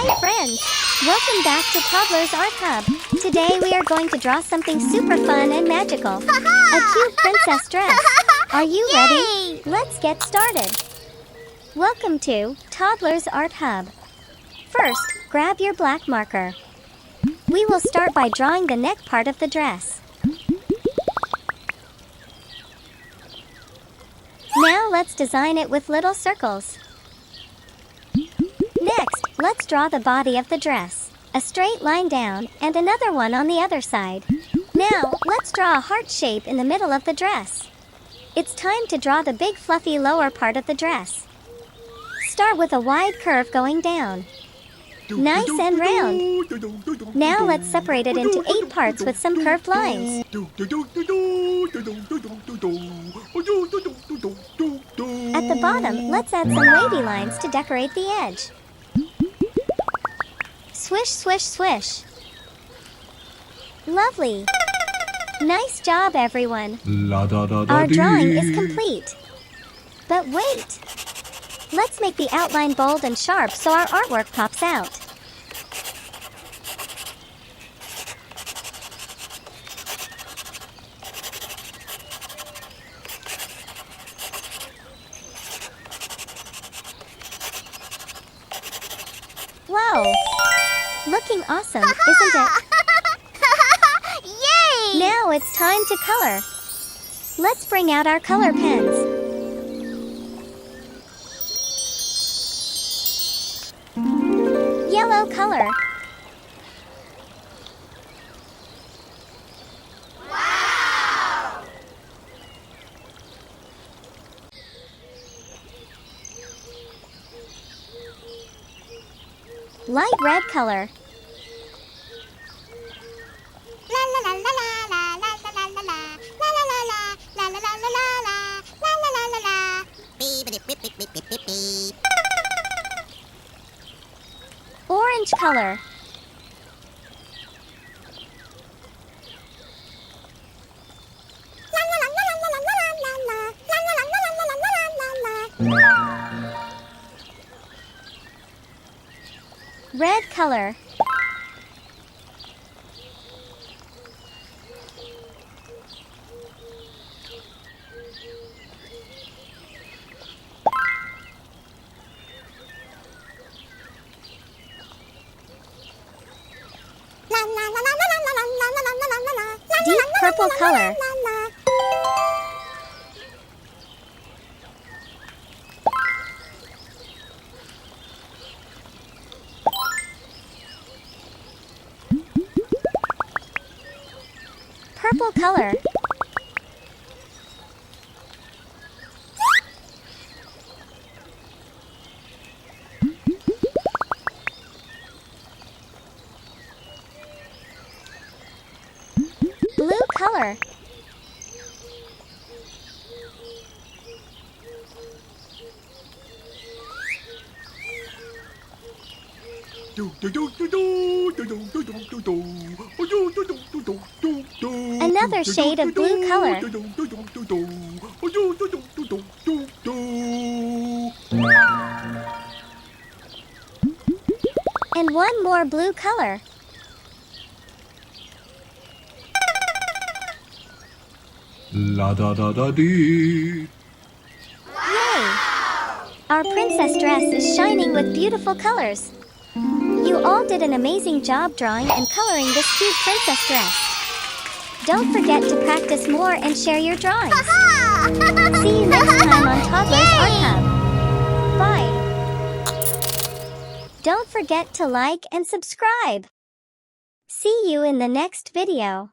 Hi friends! Welcome back to Toddlers Art Hub. Today we are going to draw something super fun and magical. A cute princess dress. Are you ready? Let's get started. Welcome to Toddlers Art Hub. First, grab your black marker. We will start by drawing the neck part of the dress. Now let's design it with little circles. Next, let's draw the body of the dress. A straight line down and another one on the other side. Now, let's draw a heart shape in the middle of the dress. It's time to draw the big fluffy lower part of the dress. Start with a wide curve going down. Nice and round. Now let's separate it into 8 parts with some curved lines. At the bottom, let's add some wavy lines to decorate the edge. Swish, swish, swish. Lovely. Nice job, everyone. Our drawing is complete. But wait. Let's make the outline bold and sharp so our artwork pops out. Wow! Looking awesome, isn't it? Yay! Now it's time to color. Let's bring out our color pens. Yellow color. Wow! Light red color. La la la la la la la la la la la la la la la la la la la la. Beep beep beep beep beep beep beep. Orange color. Red color. Deep purple color. Purple color. Blue color. Another shade of blue color. And one more blue color. La da da da dee. Yay! Our princess dress is shining with beautiful colors. You all did an amazing job drawing and coloring this cute princess dress. Don't forget to practice more and share your drawings. See you next time on Toddlers Art Hub. Bye! Don't forget to like and subscribe. See you in the next video.